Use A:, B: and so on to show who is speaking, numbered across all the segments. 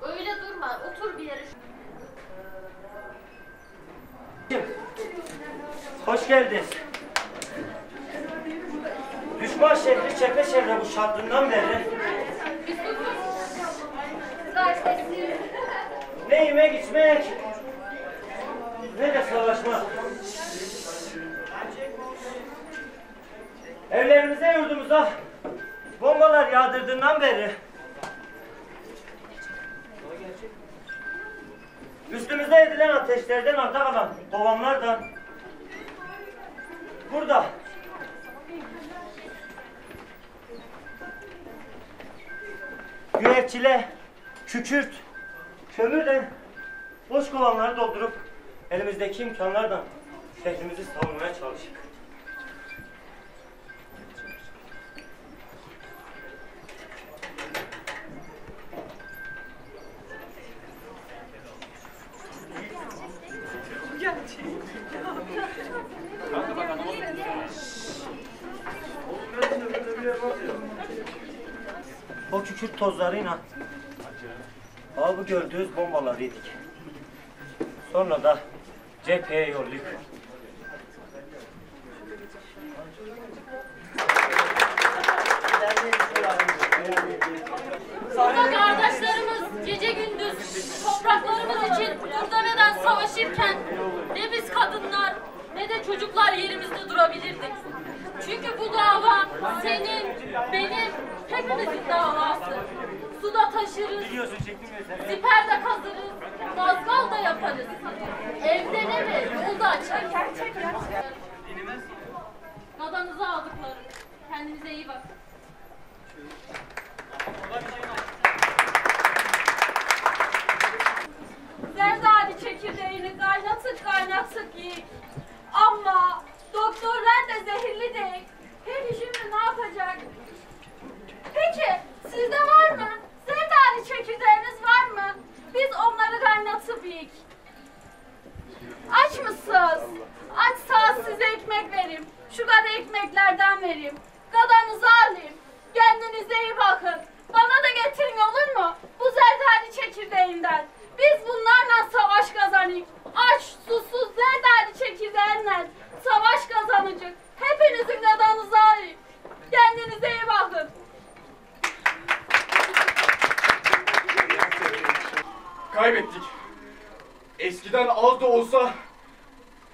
A: Öyle durma, otur bir yere.
B: Hoş geldin. Düşman şehri çepeçevre bu şartından beri. Ne yemek içmek, ne de savaşmak. Evlerimize, yurdumuza bombalar yağdırdığından beri üstümüze edilen ateşlerden arta kalan babamlardan burada güvercile, kükürt, kömürle boş kovanları doldurup elimizdeki imkanlardan şehrimizi savunmaya çalıştık. O kükürt tozlarıyla bu gördüğünüz bombaları yedik. Sonra da cepheye yollayıp
A: Burada kardeşlerimiz gece gündüz topraklarımız için dur demeden savaşırken ne biz kadınlar ne de çocuklar yerimizde durabilirdik. Çünkü bu dava senin, benim, hepimizin davası. Suda taşırız, siperde kazırız, mazgal da yaparız. Evde ne mi? Yol da açarız. Nadanızı aldıklarım. Kendinize iyi bakın.
C: Zerdali çekirdeğini kaynatık yiyin. Ama doktorlar da zehirli değil. Peki şimdi ne yapacak? Peki sizde var mı? Zerdali çekirdeğiniz var mı? Biz onları kaynatıp yiyik. Aç mısınız? Açsa size ekmek vereyim. Şu kadar ekmeklerden vereyim. Kadanızı alayım. Kendinize iyi bakın. Bana da getirin olur mu? Bu zerdali çekirdeğinden. Biz bunlarla savaş kazanıyık. Aç, susuz, zerdali çekirdeğinden savaş kazanacak. Hepinizin kadanızı alayım. Kendinize iyi bakın.
D: Kaybettik. Eskiden az da olsa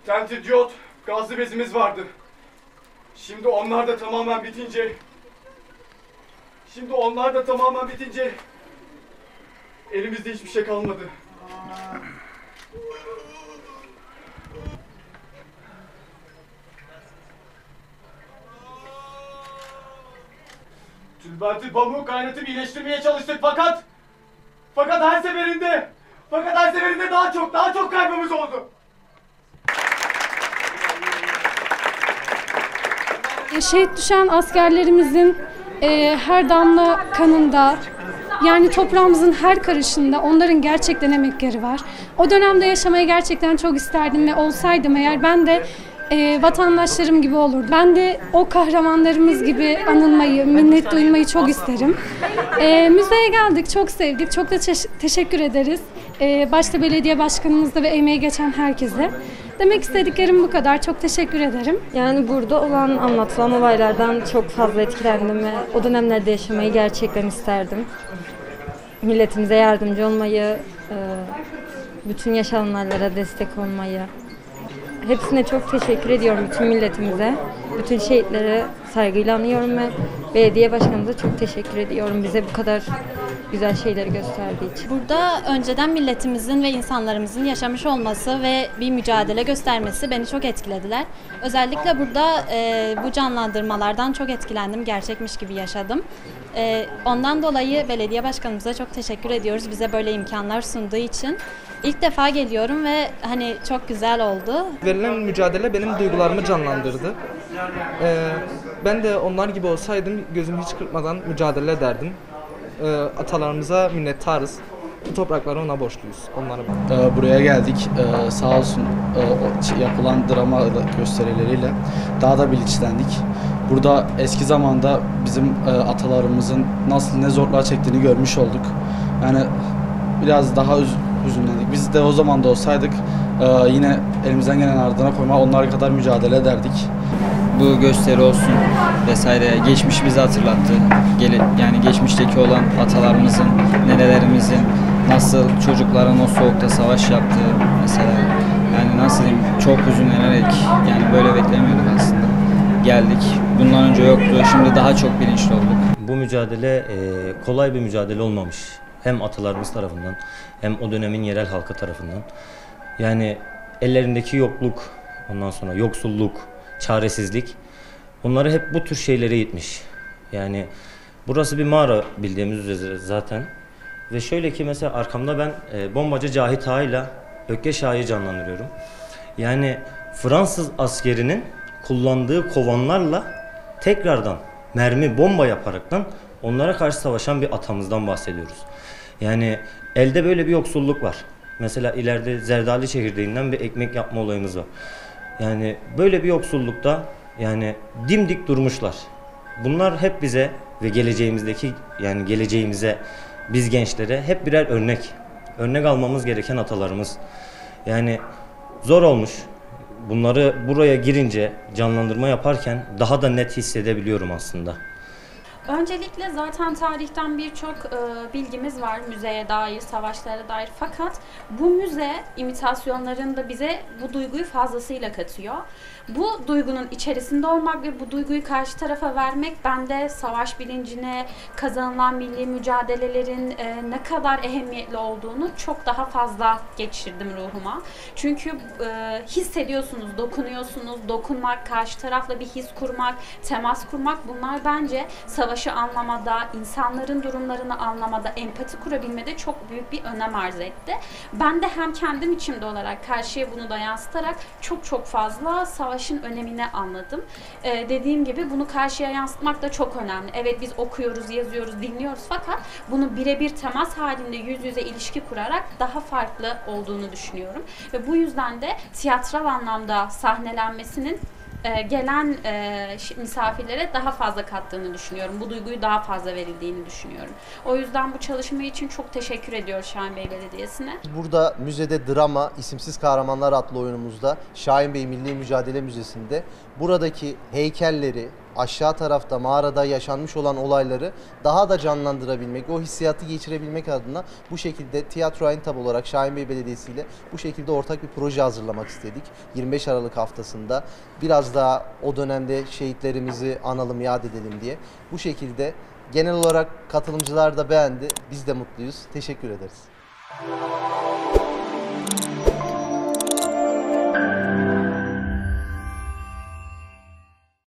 D: tentidiyot, gazlı bezimiz vardı. Şimdi onlar da tamamen bitince elimizde hiçbir şey kalmadı. Tülbenti pamuğu kaynatıp iyileştirmeye çalıştık fakat her seferinde daha çok kaybımız oldu.
E: Şehit düşen askerlerimizin her damla kanında, yani toprağımızın her karışında onların gerçekten emekleri var. O dönemde yaşamayı gerçekten çok isterdim ve olsaydım eğer ben de vatandaşlarım gibi olurdu. Ben de o kahramanlarımız gibi anılmayı, minnet duyulmayı çok isterim. Müzeye geldik, çok sevdik, çok da teşekkür ederiz. Başta belediye başkanımızda ve emeği geçen herkese. Demek istediklerim bu kadar. Çok teşekkür ederim.
F: Yani burada olan anlatılan olaylardan çok fazla etkilendim ve o dönemlerde yaşamayı gerçekten isterdim. Milletimize yardımcı olmayı, bütün yaşananlara destek olmayı. Hepsine çok teşekkür ediyorum, bütün milletimize. Bütün şehitlere saygıyla anıyorum ve belediye başkanımıza çok teşekkür ediyorum bize bu kadar güzel şeyleri gösterdiği için.
G: Burada önceden milletimizin ve insanlarımızın yaşamış olması ve bir mücadele göstermesi beni çok etkilediler. Özellikle burada bu canlandırmalardan çok etkilendim, gerçekmiş gibi yaşadım. Ondan dolayı belediye başkanımıza çok teşekkür ediyoruz bize böyle imkanlar sunduğu için. İlk defa geliyorum ve hani çok güzel oldu.
H: Verilen mücadele benim duygularımı canlandırdı. Ben de onlar gibi olsaydım gözümü hiç kırpmadan mücadele ederdim. Atalarımıza minnettarız. Bu toprakları ona borçluyuz. Onlara bak.
I: Buraya geldik. Sağ olsun yapılan drama gösterileriyle daha da bilinçlendik. Burada eski zamanda bizim atalarımızın nasıl ne zorluklar çektiğini görmüş olduk. Yani biraz daha hüzünlendik. Biz de o zaman da olsaydık yine elimizden gelen ardına koyma, onlar kadar mücadele ederdik.
J: Bu gösteri olsun vesaire geçmişi bizi hatırlattı. Yani geçmişteki olan atalarımızın, nenelerimizin nasıl çocukların o soğukta savaş yaptığı mesela, yani nasıl diyeyim, çok hüzünlenerek, yani böyle beklemiyorduk aslında. Geldik. Bundan önce yoktu. Şimdi daha çok bilinçli olduk.
K: Bu mücadele kolay bir mücadele olmamış. Hem atalarımız tarafından hem o dönemin yerel halkı tarafından. Yani ellerindeki yokluk, ondan sonra yoksulluk, çaresizlik, onları hep bu tür şeylere itmiş. Yani burası bir mağara bildiğimiz üzere zaten. Ve şöyle ki mesela arkamda ben bombacı Cahit Ağa ile Ökkeş Ağa'yı canlandırıyorum. Yani Fransız askerinin kullandığı kovanlarla tekrardan mermi, bomba yaparaktan onlara karşı savaşan bir atamızdan bahsediyoruz. Yani elde böyle bir yoksulluk var. Mesela ileride zerdali çekirdeğinden bir ekmek yapma olayımız var. Yani böyle bir yoksullukta yani dimdik durmuşlar. Bunlar hep bize ve geleceğimize, biz gençlere hep birer örnek. Örnek almamız gereken atalarımız. Yani zor olmuş. Bunları buraya girince, canlandırma yaparken daha da net hissedebiliyorum aslında.
L: Öncelikle zaten tarihten birçok bilgimiz var müzeye dair, savaşlara dair. Fakat bu müze imitasyonlarında bize bu duyguyu fazlasıyla katıyor. Bu duygunun içerisinde olmak ve bu duyguyu karşı tarafa vermek bende savaş bilincine, kazanılan milli mücadelelerin ne kadar ehemmiyetli olduğunu çok daha fazla geçirdim ruhuma. Çünkü hissediyorsunuz, dokunuyorsunuz, dokunmak, karşı tarafla bir his kurmak, temas kurmak, bunlar bence savaşı anlamada, insanların durumlarını anlamada, empati kurabilmede çok büyük bir önem arz etti. Ben de hem kendim içimde olarak karşıya bunu da yansıtarak çok fazla savaşın önemini anladım. Dediğim gibi bunu karşıya yansıtmak da çok önemli. Evet, biz okuyoruz, yazıyoruz, dinliyoruz, fakat bunu birebir temas halinde yüz yüze ilişki kurarak daha farklı olduğunu düşünüyorum. Ve bu yüzden de tiyatral anlamda sahnelenmesinin gelen misafirlere daha fazla kattığını düşünüyorum. Bu duyguyu daha fazla verildiğini düşünüyorum. O yüzden bu çalışma için çok teşekkür ediyoruz Şahin Bey Belediyesi'ne.
M: Burada müzede drama, İsimsiz Kahramanlar adlı oyunumuzda Şahin Bey Milli Mücadele Müzesi'nde buradaki heykelleri, aşağı tarafta mağarada yaşanmış olan olayları daha da canlandırabilmek, o hissiyatı geçirebilmek adına bu şekilde Tiyatro Ayntab olarak Şahin Bey Belediyesi ile bu şekilde ortak bir proje hazırlamak istedik. 25 Aralık haftasında biraz daha o dönemde şehitlerimizi analım, yad edelim diye. Bu şekilde genel olarak katılımcılar da beğendi. Biz de mutluyuz. Teşekkür ederiz.